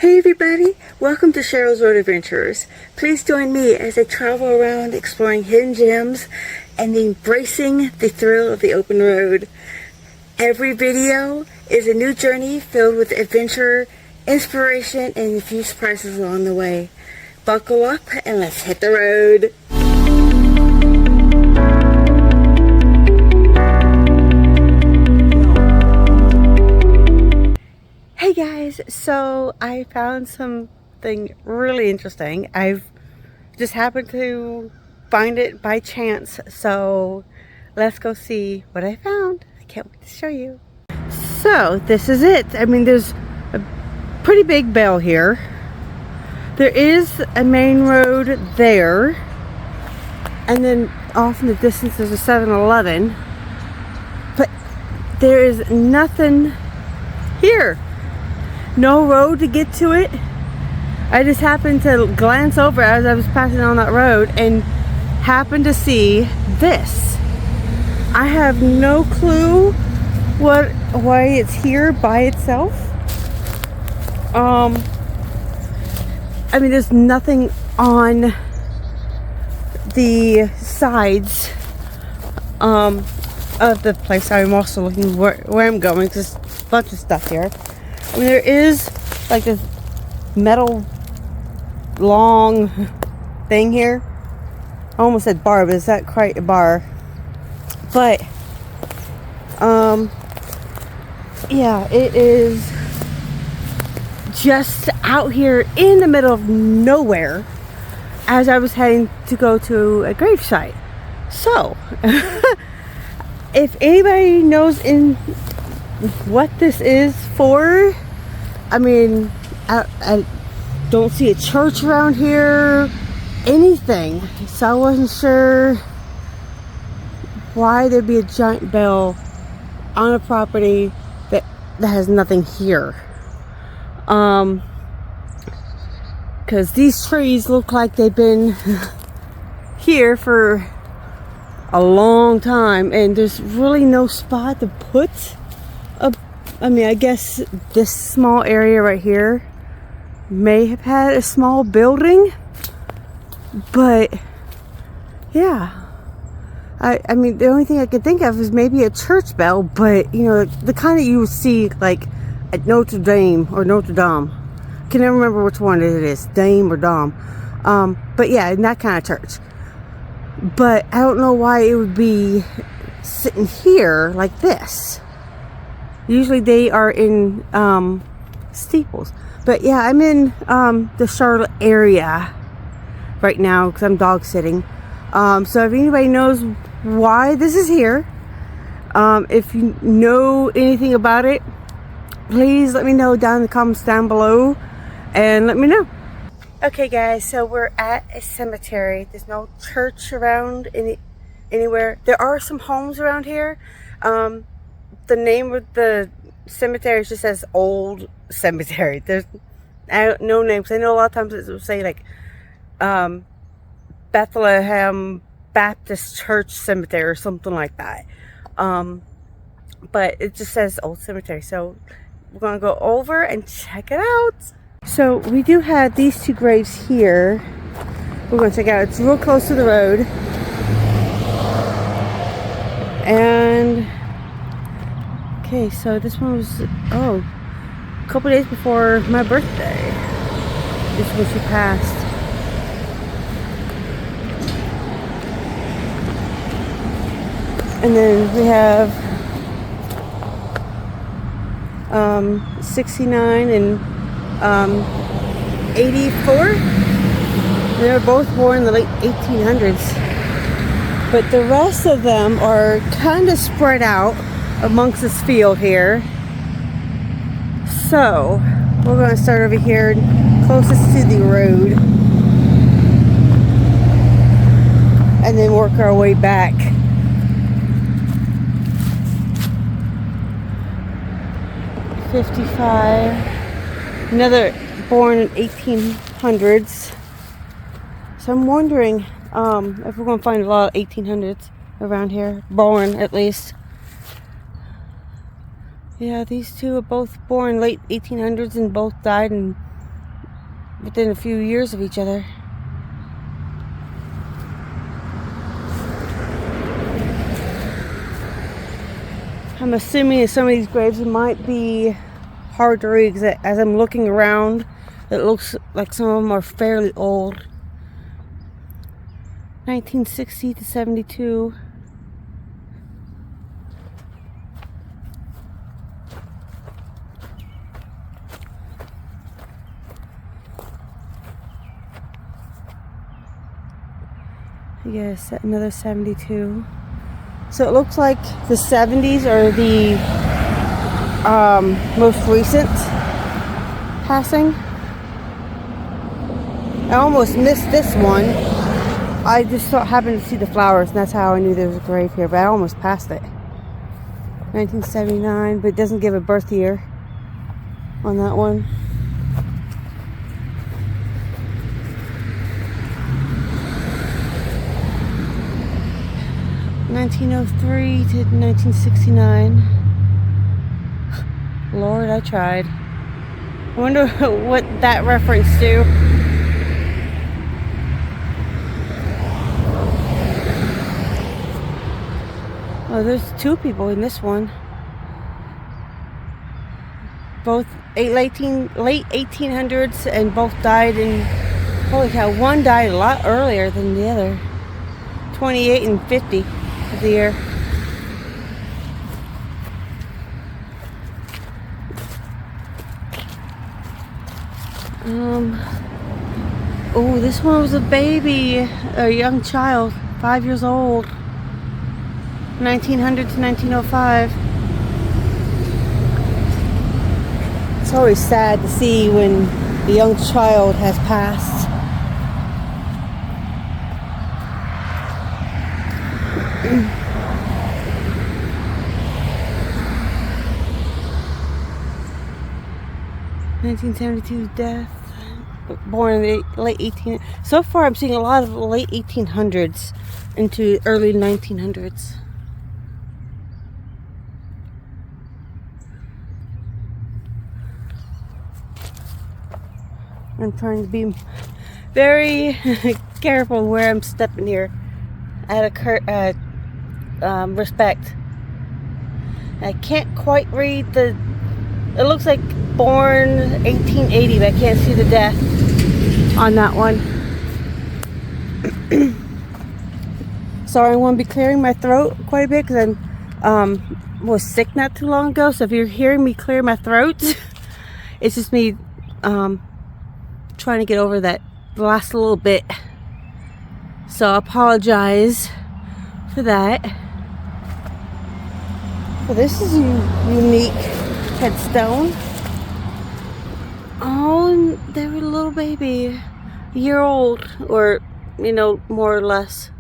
Hey everybody, welcome to Cheryl's Road Adventures. Please join me as I travel around exploring hidden gems and embracing the thrill of the open road. Every video is a new journey filled with adventure, inspiration, and a few surprises along the way. Buckle up and let's hit the road. Hey guys, so I found something really interesting. I've just happened to find it by chance, so let's go see what I found. I can't wait to show you. So this is it. I mean, there's a pretty big bell here. There is a main road there, and then off in the distance there's a 7-Eleven, but there is nothing here. No road to get to it. I just happened to glance over as I was passing on that road and happened to see this. I have no clue why it's here by itself. I mean, there's nothing on the sides of the place. I'm also looking where I'm going. There's a bunch of stuff here. I mean, there is like this metal long thing here. I almost said bar, but it's not quite a bar. But yeah, it is just out here in the middle of nowhere as I was heading to go to a gravesite. So if anybody knows what this is for, I mean, I don't see a church around here, anything, so I wasn't sure why there'd be a giant bell on a property that has nothing here. Because these trees look like they've been here for a long time, and there's really no spot to put I mean, I guess this small area right here may have had a small building, but yeah, I mean, the only thing I could think of is maybe a church bell, but you know, the kind that you would see like at Notre Dame or Notre Dame. I can never remember which one it is, Dame or Dom. But yeah, in that kind of church. But I don't know why it would be sitting here like this. Usually they are in steeples. But yeah, I'm in the Charlotte area right now because I'm dog sitting. So if anybody knows why this is here, if you know anything about it, please let me know down in the comments down below and let me know. Okay guys, so we're at a cemetery. There's no church around anywhere. There are some homes around here. The name of the cemetery just says Old Cemetery. There's no names. I know a lot of times it will say like Bethlehem Baptist Church Cemetery or something like that. But it just says Old Cemetery. So we're going to go over and check it out. So we do have these two graves here. We're going to check it out. It's real close to the road. And okay, so this one was, a couple days before my birthday. This is when she passed. And then we have 69 and 84. They were both born in the late 1800s. But the rest of them are kind of spread out amongst this field here. So we're going to start over here closest to the road and then work our way back. '55, another born in 1800s. So I'm wondering if we're going to find a lot of 1800s around here, born at least. Yeah, these two are both born late 1800s and both died in within a few years of each other. I'm assuming some of these graves might be hard to read because as I'm looking around, it looks like some of them are fairly old. 1960 to 72. Yes, another 72. So it looks like the 70s are the most recent passing. I almost missed this one. I just happened to see the flowers, and that's how I knew there was a grave here, but I almost passed it. 1979, but it doesn't give a birth year on that one. (1903 to 1969). Lord, I tried. I wonder what that reference to. Oh, there's two people in this one. Both late 1800s, and both died in, holy cow, one died a lot earlier than the other. 28 and 50 of the year. Oh, this one was a baby, a young child, 5 years old. 1900 to 1905. It's always sad to see when the young child has passed. (1972) death. Born in the late 1800s. So far, I'm seeing a lot of late 1800s into early 1900s. I'm trying to be very careful where I'm stepping here. Out of respect. I can't quite read the. It looks like born 1880, but I can't see the death on that one. Sorry, I'm going to be clearing my throat quite a bit because I was sick not too long ago. So if you're hearing me clear my throat, it's just me trying to get over that last little bit. So I apologize for that. Well, this is a unique headstone. Oh, they were a little baby, a year old, or more or less,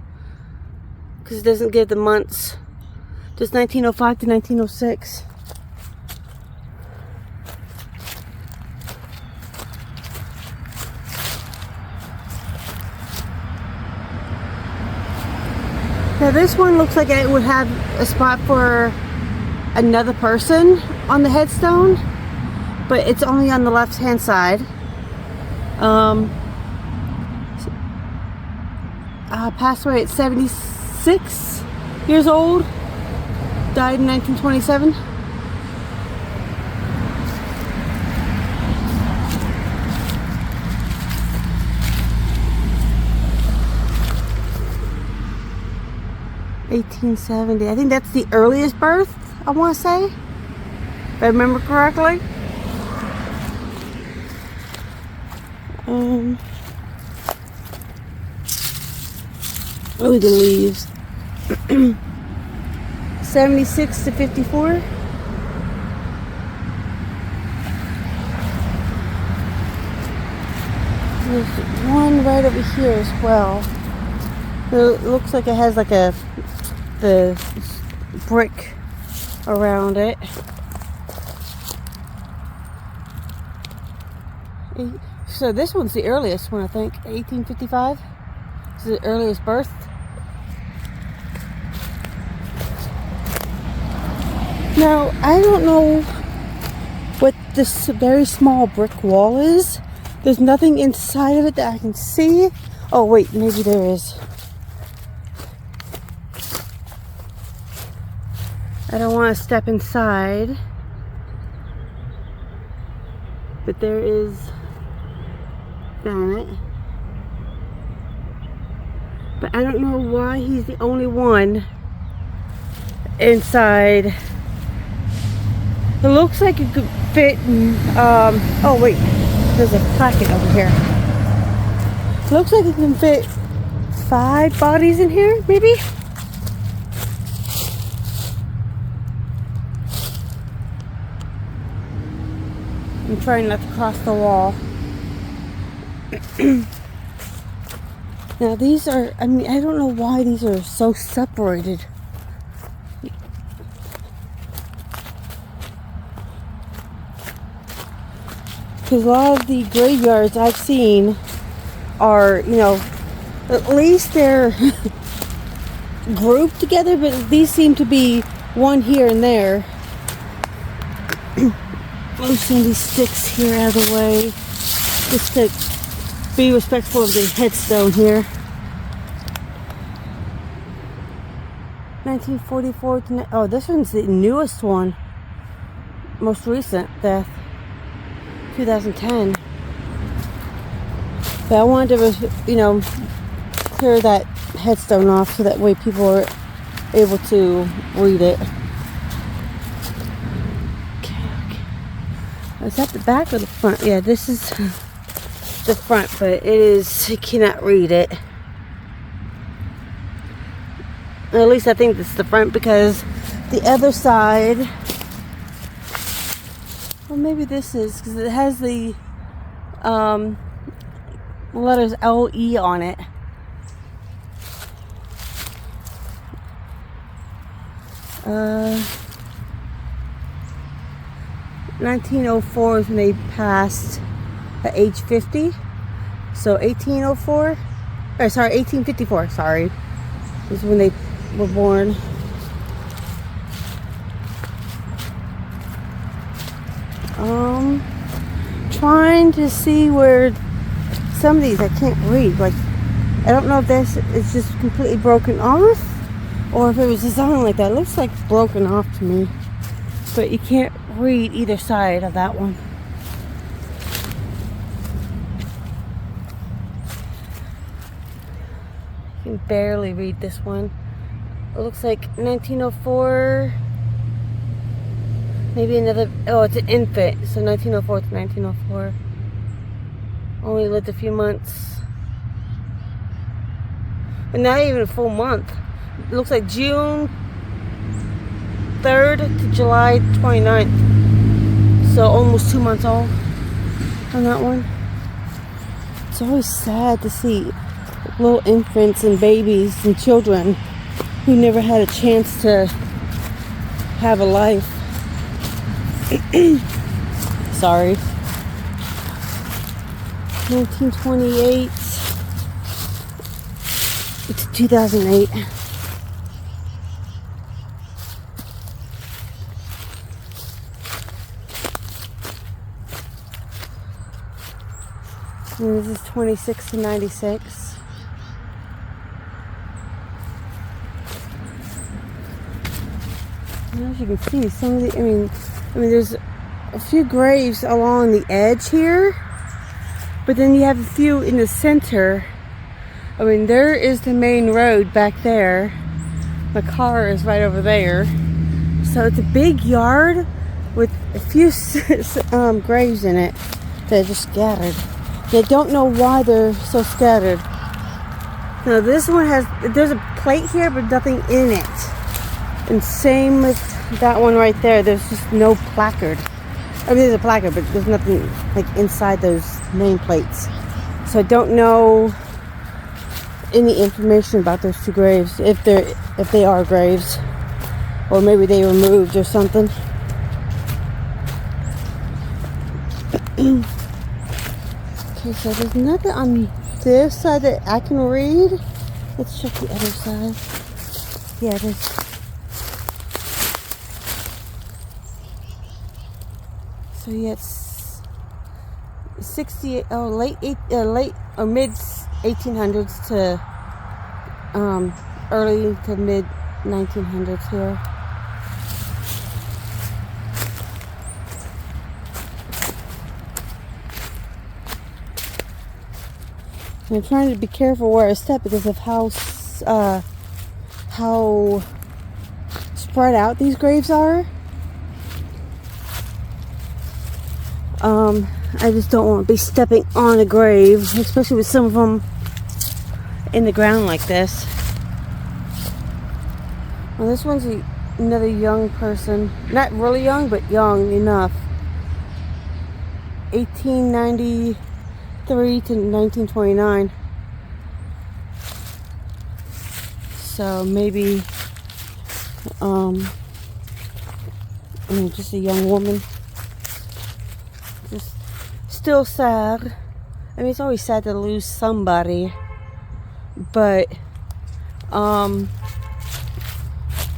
because it doesn't give the months. Just 1905 to 1906. Now this one looks like it would have a spot for another person on the headstone, but it's only on the left hand side. Passed away at 76 years old. Died in 1927. (1870). I think that's the earliest birth, I want to say, if I remember correctly. Look at the leaves. 76 to 54. There's one right over here as well. It looks like it has like the brick around it. So this one's the earliest one, I think. 1855. This is the earliest birth. Now, I don't know what this very small brick wall is, There's nothing inside of it that I can see. Oh wait, maybe there is. I don't want to step inside, but there is, damn it. But I don't know why he's the only one inside. It looks like it could fit in, oh wait, there's a packet over here. It looks like it can fit 5 bodies in here, maybe? I'm trying not to cross the wall. Now these are, I mean, I don't know why these are so separated. Because a lot of the graveyards I've seen are, you know, at least they're grouped together, but these seem to be one here and there. Loosen these sticks here out of the way, just to be respectful of the headstone here. 1944 to, oh, this one's the newest one, most recent death, 2010. But I wanted to, you know, clear that headstone off so that way people are able to read it. Is that the back or the front? Yeah, this is the front, but it is, you cannot read it. At least I think this is the front, because the other side, well, maybe this is, because it has the letters LE on it. Uh, 1904 is when they passed at age 50. So 1804, or sorry, 1854, sorry, is when they were born. Trying to see where some of these I can't read. Like, I don't know if this is just completely broken off or if it was designed like that. It looks like broken off to me, but you can't read either side of that one. You can barely read this one. It looks like 1904. Maybe another, oh, it's an infant, so 1904 to 1904. Only lived a few months. And not even a full month. It looks like June 3rd to July 29th. So almost 2 months old on that one. It's always sad to see little infants and babies and children who never had a chance to have a life. Sorry. 1928 to 2008. And this is 26 to 96. And as you can see, some of the, I mean, there's a few graves along the edge here, but then you have a few in the center. I mean, there is the main road back there. My car is right over there. So it's a big yard with a few graves in it that are just scattered. I don't know why they're so scattered. Now this one has, there's a plate here, but nothing in it. And same with that one right there. There's just no placard. I mean, there's a placard, but there's nothing like inside those name plates. So I don't know any information about those two graves, if they are graves, or maybe they were moved or something. Okay, so there's nothing on this side that I can read. Let's check the other side. Yeah, it is. So yeah, it's late or mid 1800s to early to mid 1900s here. And I'm trying to be careful where I step because of how spread out these graves are. I just don't want to be stepping on a grave, especially with some of them in the ground like this. Well, this one's another young person. Not really young, but young enough. 1893 to 1929. So maybe, just a young woman. Just still sad. I mean, it's always sad to lose somebody, but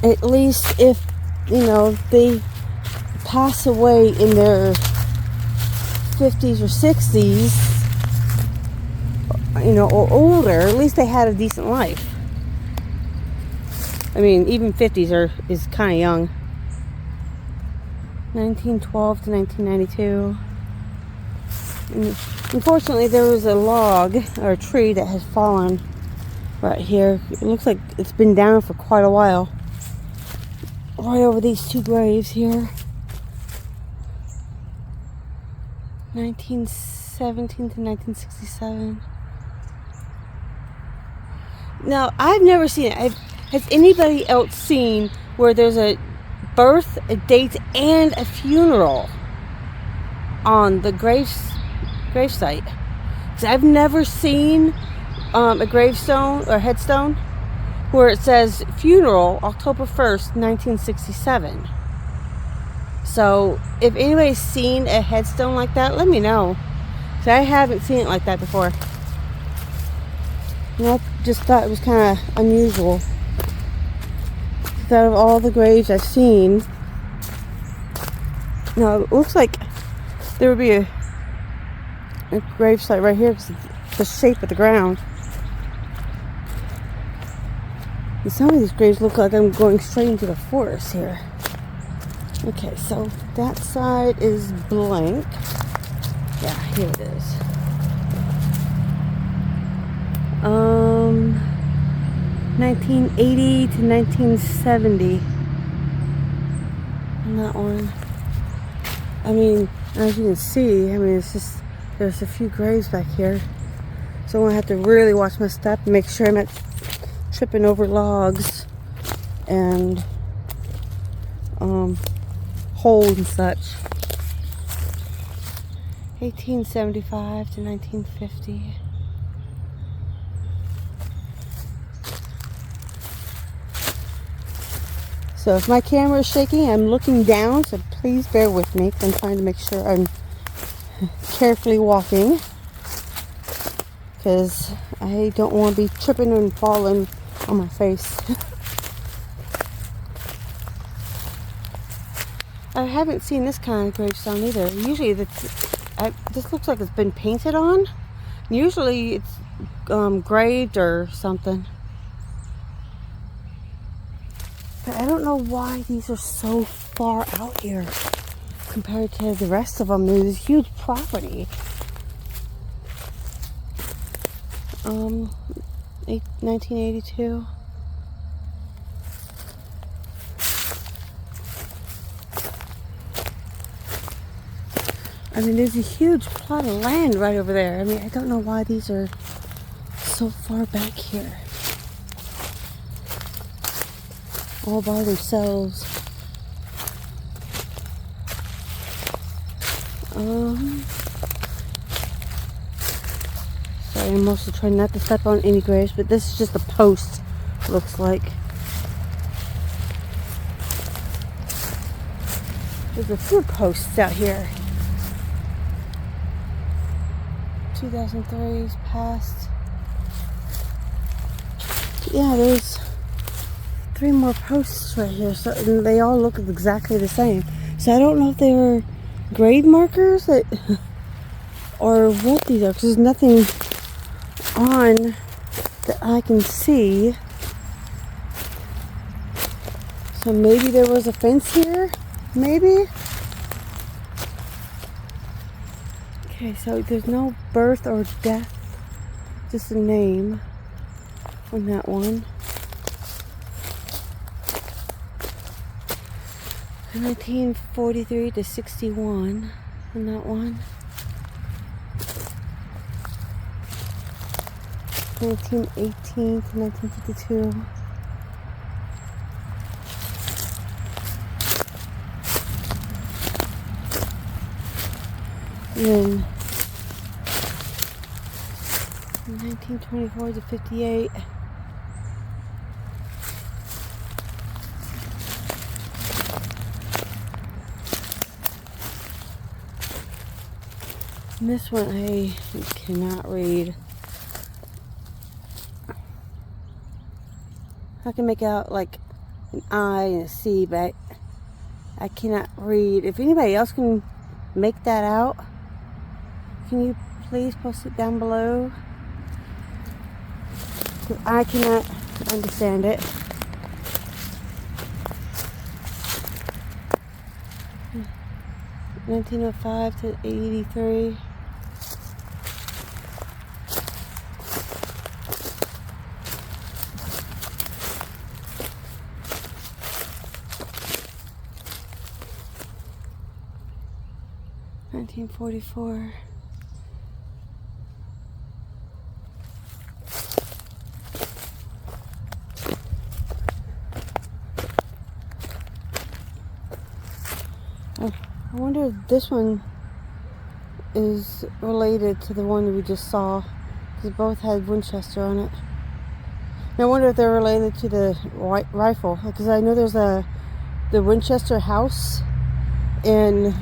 at least if they pass away in their 50s or 60s, or older, at least they had a decent life. I mean, even 50s is kind of young. 1912 to 1992. And unfortunately, there was a log or a tree that has fallen right here. It looks like it's been down for quite a while. Right over these two graves here. 1917 to 1967. Now, I've never seen it. Has anybody else seen where there's a birth, a date, and a funeral on the gravesite? Because I've never seen a gravestone or headstone where it says funeral October 1st, 1967. So if anybody's seen a headstone like that, let me know. Because I haven't seen it like that before. And I just thought it was kind of unusual. Out of all the graves I've seen, it looks like there would be a gravesite right here because of the shape of the ground. And some of these graves look like I'm going straight into the forest here. Okay, so that side is blank. Yeah, here it is. 1980 to 1970 on that one. I mean, as you can see, it's just, there's a few graves back here. So I'm going to have to really watch my step and make sure I'm not tripping over logs and holes and such. 1875 to 1950. So if my camera is shaking, I'm looking down, so please bear with me. I'm trying to make sure I'm carefully walking, because I don't want to be tripping and falling on my face. I haven't seen this kind of gravestone either. Usually this looks like it's been painted on. Usually it's graved or something. But I don't know why these are so far out here compared to the rest of them. There's this huge property. 1982. I mean, there's a huge plot of land right over there. I mean, I don't know why these are so far back here. All by themselves. Sorry, I'm also trying not to step on any graves, but this is just a post, looks like. There's a few posts out here. 2003's past. Yeah, there's 3 more posts right here, so they all look exactly the same. So I don't know if they were grave markers that or what these are, because there's nothing on that I can see. So maybe there was a fence here, maybe. Okay, so there's no birth or death, just a name on that one. 1943 to 61 on that one. 1918 to 1952. And then 1924 to 58. And this one I cannot read. I can make out like an I and a C, but I cannot read. If anybody else can make that out, can you please post it down below? 'Cause I cannot understand it. Hmm. 1905 to 83. $1944. I wonder if this one is related to the one we just saw, because both had Winchester on it. And I wonder if they're related to the white rifle, because I know there's the Winchester house in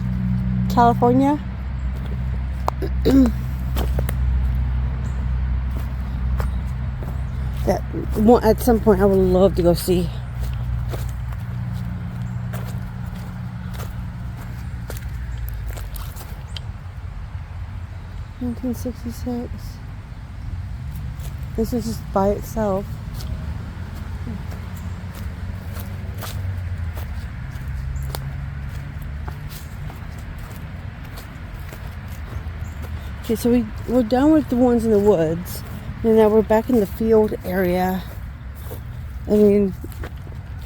California. That one, at some point I would love to go see. $1966. This is just by itself. Okay, so we're done with the ones in the woods, and now we're back in the field area. I mean,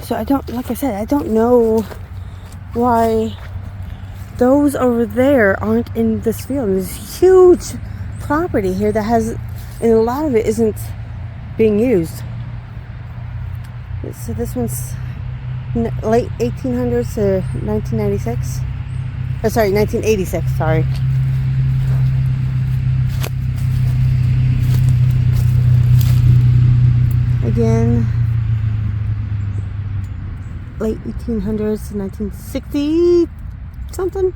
so I don't, like I said, I don't know why those over there aren't in this field. There's huge property here that has, and a lot of it isn't being used. So this one's late 1800s to 1996. Oh, sorry, 1986, sorry. Again, late 1800s to 1960 something.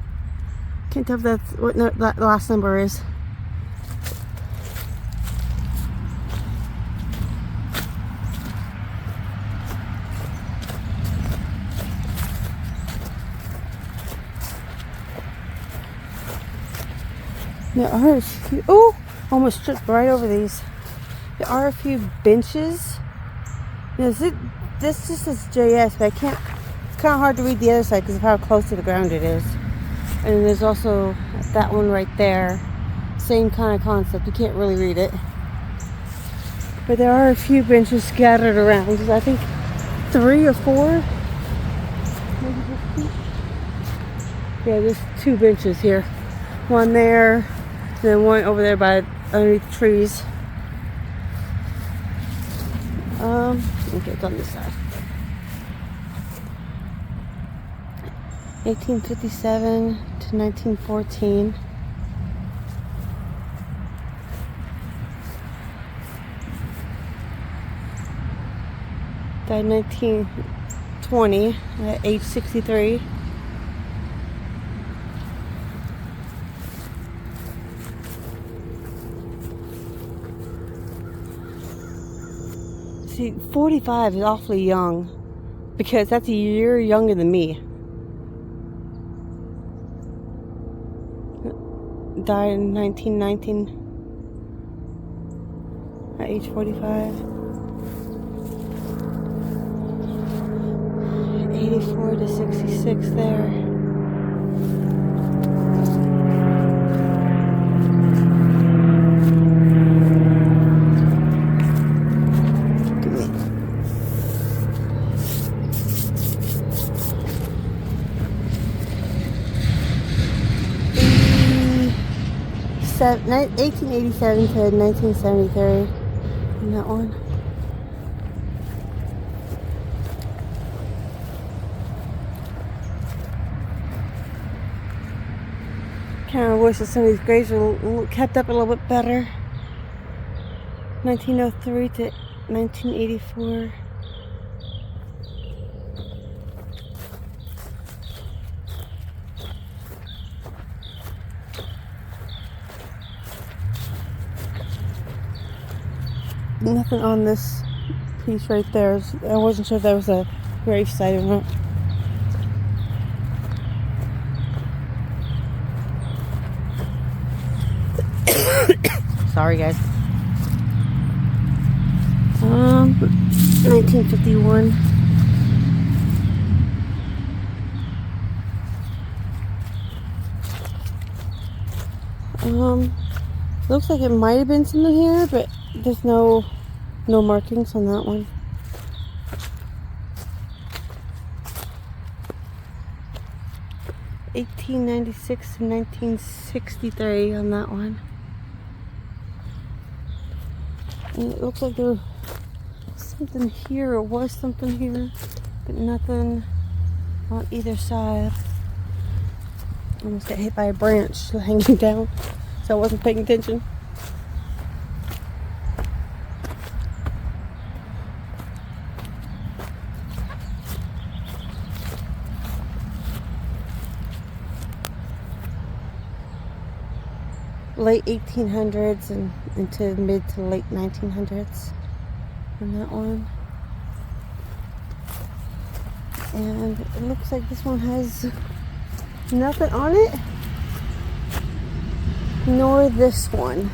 Can't tell if that's what that last number is. There are a few, oh, almost tripped right over these. There are a few benches. This just says JS, but I can't. It's kind of hard to read the other side because of how close to the ground it is. And there's also that one right there. Same kind of concept. You can't really read it. But there are a few benches scattered around. There's, I think, 3 or 4. Yeah, there's 2 benches here. One there, and then one over there by underneath the trees. Okay, it's on this side. 1857 to 1914. Died 1920 at age 63. See, 45 is awfully young, because that's a year younger than me. died in 1919 at age 45. 84 to 66 there. Seven, 1887 to 1973 in that one. Kind of wish that some of these graves were kept up a little bit better. 1903 to 1984. Nothing on this piece right there. I wasn't sure if that was a grave site or not. Sorry, guys. 1951. Looks like it might have been something here, but there's no markings on that one. (1896 to 1963) on that one. And it looks like there was something here, or was something here, but nothing on either side. Almost got hit by a branch hanging down, so I wasn't paying attention. Late 1800s and into mid to late 1900s on that one. And it looks like this one has nothing on it, nor this one.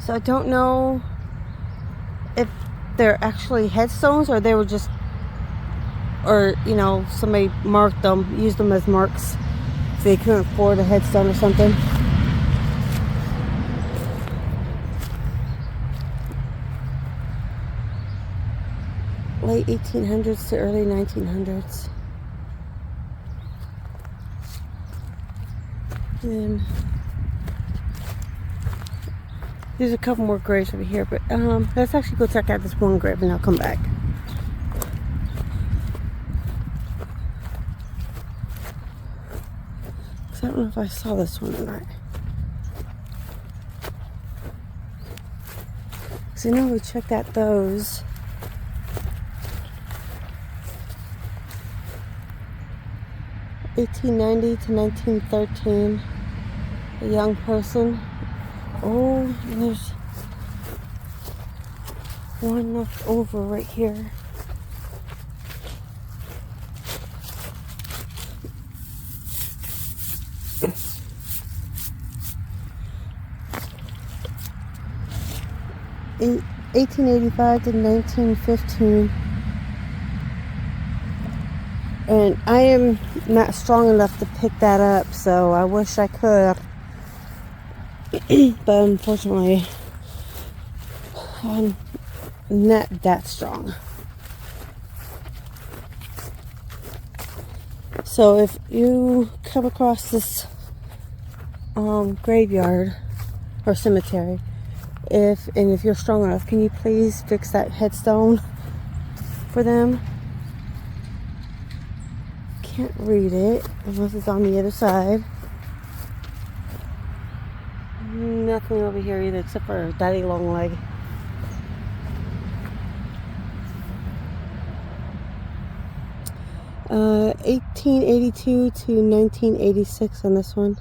So I don't know if they're actually headstones or they were just, or you know, somebody marked them, used them as marks if they couldn't afford a headstone or something. Late 1800s to early 1900s. And there's a couple more graves over here, but let's actually go check out this one grave and I'll come back. I don't know if I saw this one or not. So I know we checked out those. (1890 to 1913). A young person. Oh, and there's one left over right here. In 1885 to 1915, and I am not strong enough to pick that up, so I wish I could, but unfortunately I'm not that strong. So if you come across this graveyard or cemetery, if you're strong enough, can you please fix that headstone for them? Can't read it unless it's on the other side. Nothing over here either except for a daddy long leg. Uh, 1882 to 1986 on this one.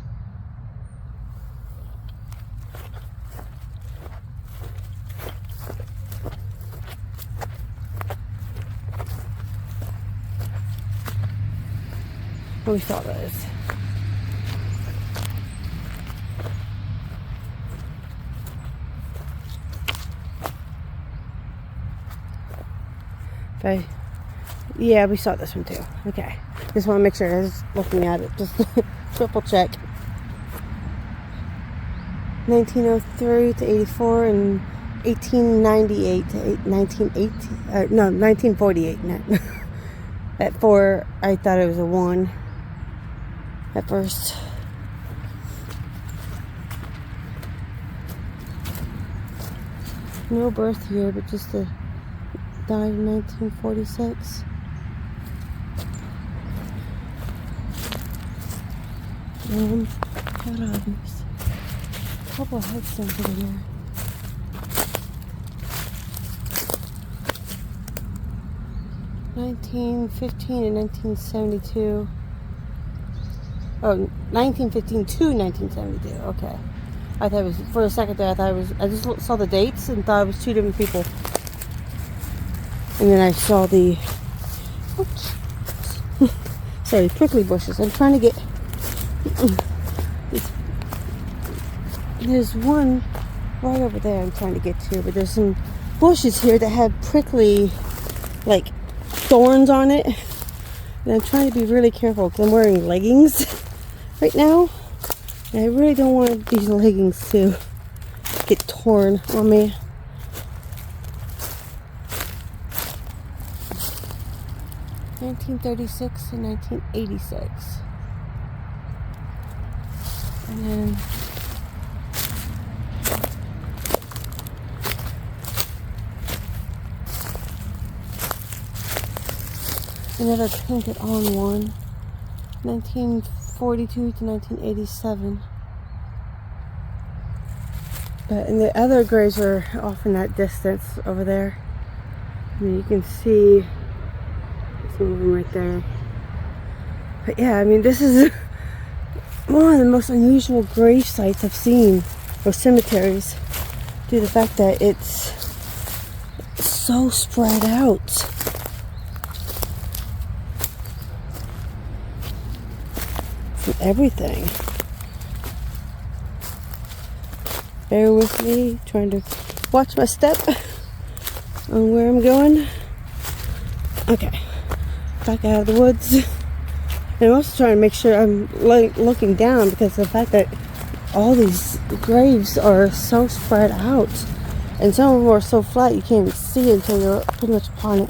we saw those. Okay. Yeah, we saw this one too. Okay. Just want to make sure I was looking at it. Just triple check. 1903 to 84 and 1898 to 1918. No, 1948. At 4, I thought it was a 1 at first. No birth year, but just a died in 1946. Hold on. There's a couple of headstones over here. (1915 and 1972). Oh, 1915 to 1972. Okay. I thought it was, for a second there, I just saw the dates and thought it was 2 different people. And then I saw the, oops, sorry, prickly bushes. I'm trying to get, there's one right over there I'm trying to get to, but there's some bushes here that have prickly, like, thorns on it. And I'm trying to be really careful because I'm wearing leggings right now. And I really don't want these leggings to get torn on me. (1936 and 1986). And then another painted on one. 1942 to 1987. But and the other graves are off in that distance over there. I mean, you can see some of them right there. But yeah, I mean, this is one of the most unusual grave sites I've seen, or cemeteries, due to the fact that it's so spread out. From everything. Bear with me, trying to watch my step on where I'm going. Okay, back out of the woods. And I'm also trying to make sure I'm looking down, because the fact that all these graves are so spread out, and some of them are so flat you can't even see it until you're pretty much upon it.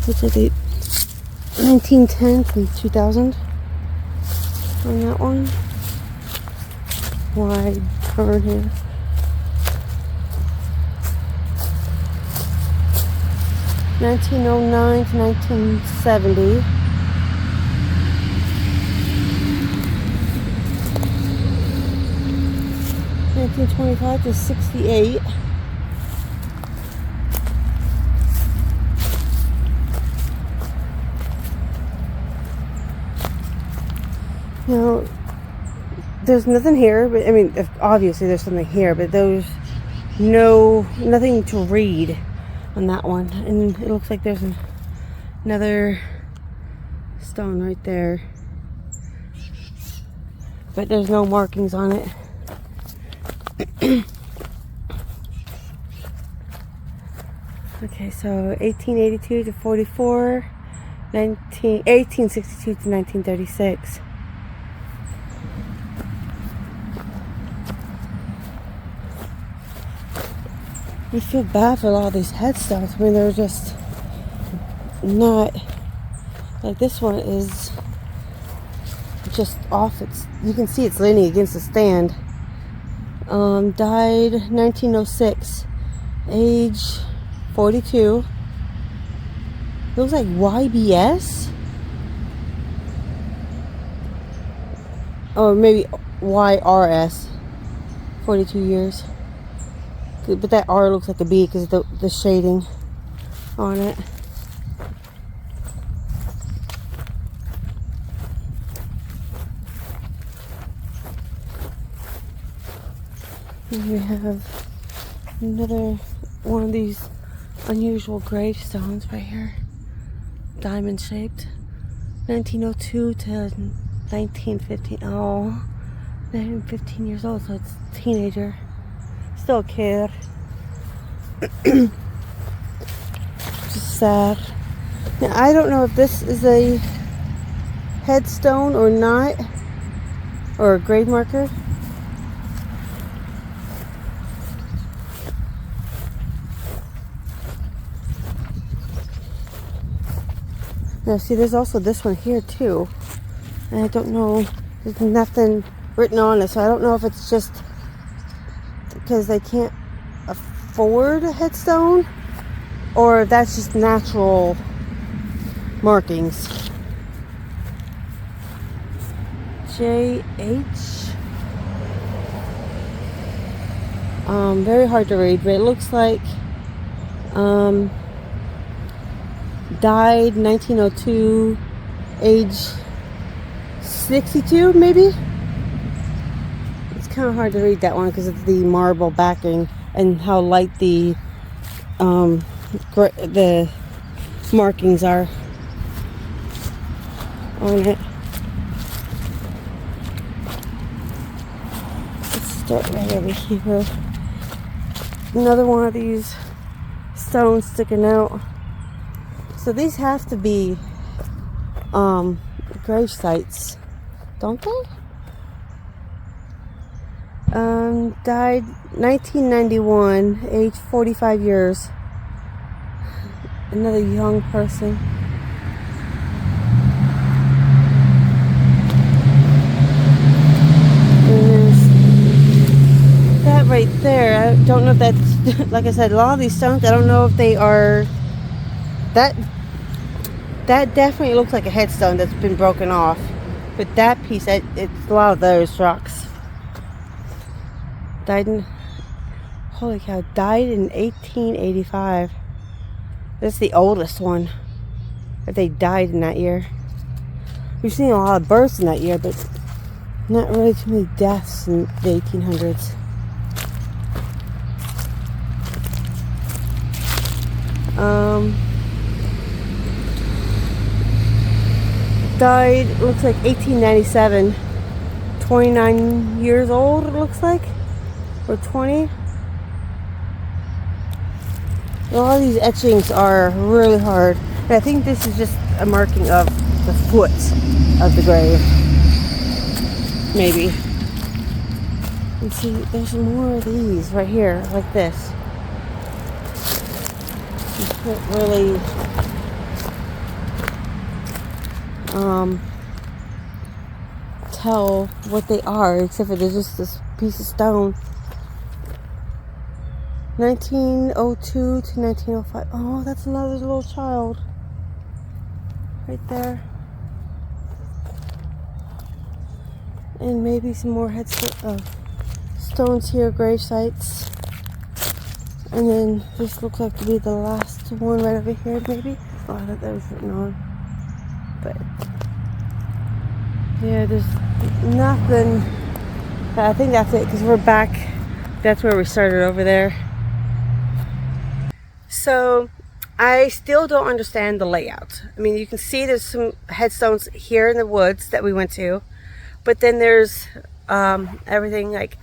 Looks like the 1910 to 2000 on that one. Wide turn here. (1909 to 1970). (1925 to 68). Now, there's nothing here, but I mean, obviously there's something here, but there's nothing to read on that one. And it looks like there's another stone right there, but there's no markings on it. Okay, so 1882 to 44, 1862 to 1936. You feel bad for all these headstones. I mean, they're just not, like this one is just off. You can see it's leaning against the stand. Died 1906, age 42. Looks like YBS, or maybe YRS. 42 years. But that R looks like a B because of the shading on it. And we have another one of these unusual gravestones right here. diamond shaped. 1902 to 1915. Oh, not even 15 years old, so it's a teenager. Still a kid. Just sad. Now, I don't know if this is a headstone or not, or a grave marker. Now see, there's also this one here too, and I don't know, there's nothing written on it, so I don't know if it's just because they can't afford a headstone, or if that's just natural markings. JH. Very hard to read, but it looks like died 1902, age 62 maybe. It's kind of hard to read that one because of the marble backing and how light the markings are on it. Let's start right over here. Another one of these stones sticking out. So these have to be grave sites, don't they? Died 1991, age 45 years. Another young person. That right there, I don't know if that's, like I said, a lot of these stones, I don't know if they are, that definitely looks like a headstone that's been broken off. But that piece, it's a lot of those rocks. Died in 1885. That's the oldest one. If they died in that year. We've seen a lot of births in that year, but not really too many deaths in the 1800s. Died, looks like 1897. 29 years old, it looks like. Or 20. A lot of these etchings are really hard. And I think this is just a marking of the foot of the grave. Maybe. And see, there's more of these right here, like this. You can't really tell what they are, except for there's just this piece of stone. 1902 to 1905. Oh, that's another little child right there. And maybe some more stones here, grave sites. And then this looks like to be the last one right over here, maybe. Oh, I thought that was written on. But yeah, there's nothing. I think that's it, because we're back. That's where we started, over there. So I still don't understand the layout. I mean, you can see there's some headstones here in the woods that we went to, but then there's everything like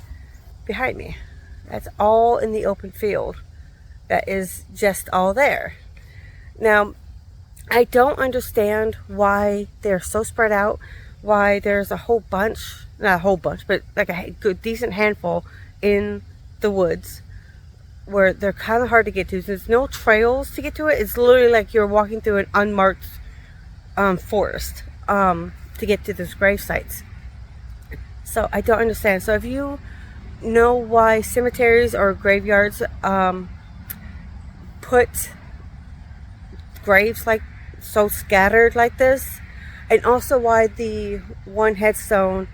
behind me. That's all in the open field. That is just all there. Now, I don't understand why they're so spread out, why there's a whole bunch, not a whole bunch, but like a good, decent handful in the woods where they're kind of hard to get to. There's no trails to get to it. It's literally like you're walking through an unmarked forest to get to those grave sites. So I don't understand. So if you know why cemeteries or graveyards put graves like so scattered like this, and also why the one headstone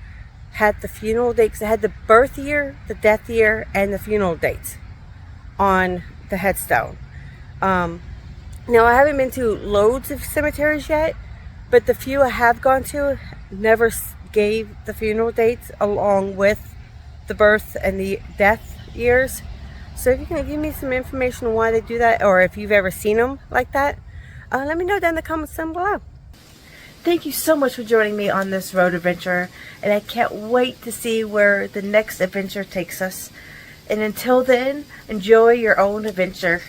had the funeral dates, it had the birth year, the death year, and the funeral date on the headstone. Now I haven't been to loads of cemeteries yet, but the few I have gone to never gave the funeral dates along with the birth and the death years. So if you can give me some information on why they do that, or if you've ever seen them like that, let me know down in the comments down below. Thank you so much for joining me on this road adventure, and I can't wait to see where the next adventure takes us. And until then, enjoy your own adventure.